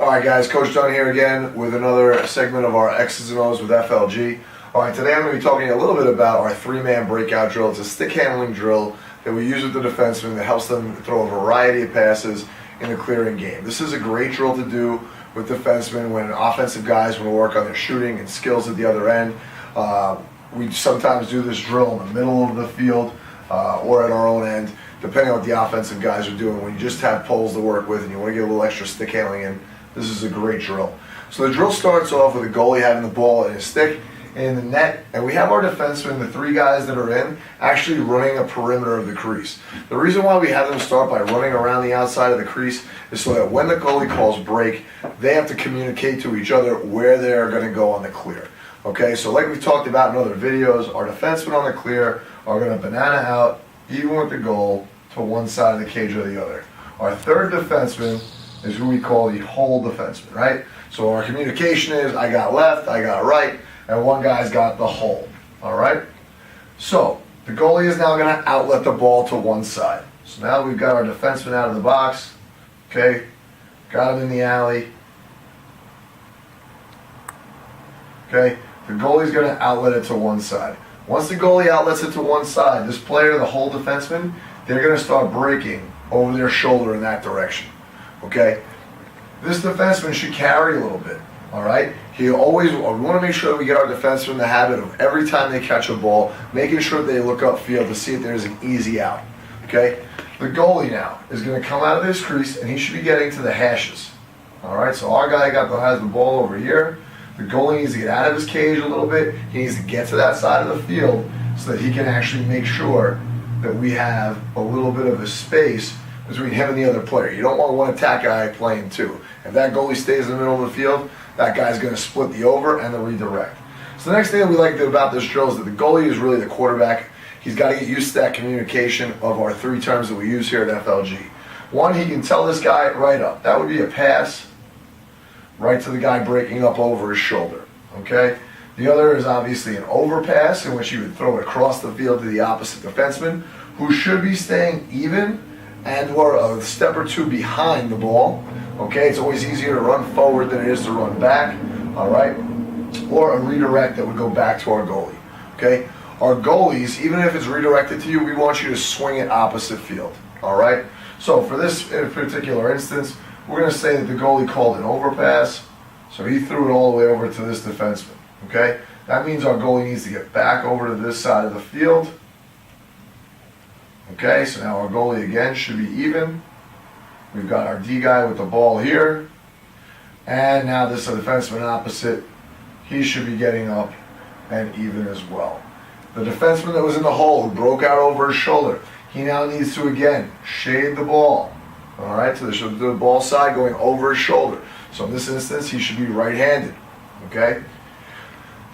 Alright guys, Coach Dunne here again with another segment of our X's and O's with FLG. Alright, today I'm going to be talking a little bit about our three-man breakout drill. It's a stick handling drill that we use with the defensemen that helps them throw a variety of passes in the clearing game. This is a great drill to do with defensemen when offensive guys want to work on their shooting and skills at the other end. We sometimes do this drill in the middle of the field or at our own end, depending on what the offensive guys are doing. When you just have poles to work with and you want to get a little extra stick handling in, this is a great drill. So the drill starts off with a goalie having the ball in his stick in the net, and we have our defensemen, the three guys that are in, actually running a perimeter of the crease. The reason why we have them start by running around the outside of the crease is so that when the goalie calls break, they have to communicate to each other where they're going to go on the clear. Okay, so like we've talked about in other videos, our defensemen on the clear are going to banana out, even with the goal, to one side of the cage or the other. Our third defenseman is who we call the hole defenseman, right? So our communication is, I got left, I got right, and one guy's got the hole, all right? So the goalie is now going to outlet the ball to one side. So now we've got our defenseman out of the box, okay? Got him in the alley. Okay, the goalie's going to outlet it to one side. Once the goalie outlets it to one side, this player, the hole defenseman, they're going to start breaking over their shoulder in that direction. Okay, this defenseman should carry a little bit. All right, we want to make sure that we get our defenseman in the habit of every time they catch a ball, making sure they look upfield to see if there's an easy out. Okay, the goalie now is going to come out of this crease and he should be getting to the hashes. All right, so our guy has the ball over here. The goalie needs to get out of his cage a little bit. He needs to get to that side of the field so that he can actually make sure that we have a little bit of a space between him and the other player. You don't want one attack guy playing two. If that goalie stays in the middle of the field, that guy's going to split the over and the redirect. So the next thing that we like to do about this drill is that the goalie is really the quarterback. He's got to get used to that communication of our three terms that we use here at FLG. One, he can tell this guy right up. That would be a pass right to the guy breaking up over his shoulder. Okay? The other is obviously an overpass in which you would throw it across the field to the opposite defenseman, who should be staying even and or a step or two behind the ball. Okay, it's always easier to run forward than it is to run back. All right, or a redirect that would go back to our goalie. Okay, our goalies, even if it's redirected to you, we want you to swing it opposite field. All right, so for this particular instance, we're going to say that the goalie called an overpass, so he threw it all the way over to this defenseman. Okay, that means our goalie needs to get back over to this side of the field. Okay, so now our goalie again should be even. We've got our D guy with the ball here. And now this defenseman opposite, he should be getting up and even as well. The defenseman that was in the hole who broke out over his shoulder, he now needs to again shade the ball. All right, so the ball side going over his shoulder. So in this instance, he should be right-handed. Okay?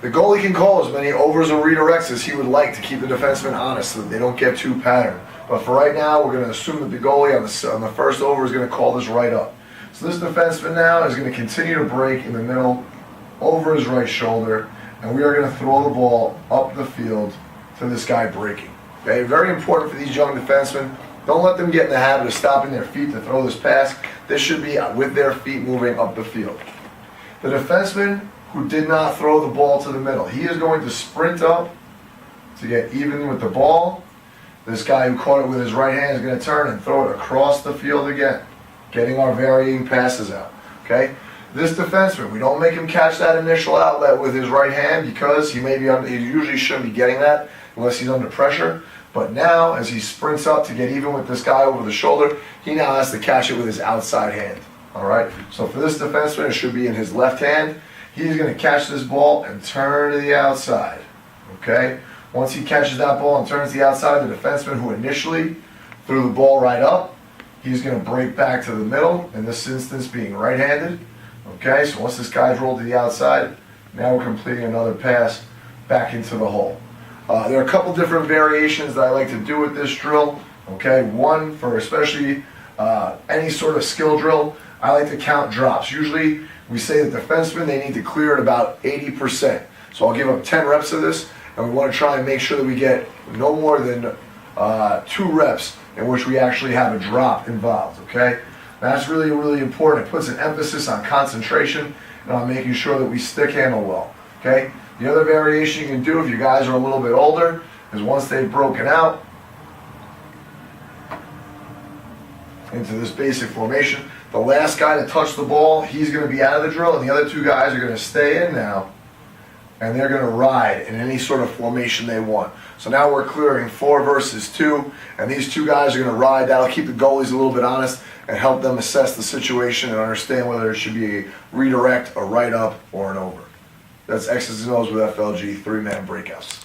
The goalie can call as many overs or redirects as he would like to keep the defenseman honest so that they don't get too patterned. But for right now, we're going to assume that the goalie on the first over is going to call this right up. So this defenseman now is going to continue to break in the middle over his right shoulder, and we are going to throw the ball up the field to this guy breaking. Okay, very important for these young defensemen. Don't let them get in the habit of stopping their feet to throw this pass. This should be with their feet moving up the field. The defenseman who did not throw the ball to the middle, he is going to sprint up to get even with the ball. This guy who caught it with his right hand is going to turn and throw it across the field again, getting our varying passes out. Okay? This defenseman, we don't make him catch that initial outlet with his right hand because he usually shouldn't be getting that unless he's under pressure. But now, as he sprints up to get even with this guy over the shoulder, he now has to catch it with his outside hand. All right? So for this defenseman, it should be in his left hand. He's going to catch this ball and turn to the outside. Okay? Once he catches that ball and turns to the outside, the defenseman who initially threw the ball right up, he's going to break back to the middle, in this instance being right-handed. Okay? So once this guy's rolled to the outside, now we're completing another pass back into the hole. There are a couple different variations that I like to do with this drill. Okay? One, for especially any sort of skill drill, I like to count drops. Usually, we say that defensemen, they need to clear at about 80%. So I'll give them 10 reps of this, and we want to try and make sure that we get no more than 2 reps in which we actually have a drop involved, okay? That's really, really important. It puts an emphasis on concentration and on making sure that we stick handle well. Okay? The other variation you can do if you guys are a little bit older is once they've broken out into this basic formation, the last guy to touch the ball, he's going to be out of the drill, and the other two guys are going to stay in now, and they're going to ride in any sort of formation they want. So now we're clearing 4 versus 2, and these two guys are going to ride. That'll keep the goalies a little bit honest and help them assess the situation and understand whether it should be a redirect, a write-up, or an over. That's X's and O's with FLG 3-man breakouts.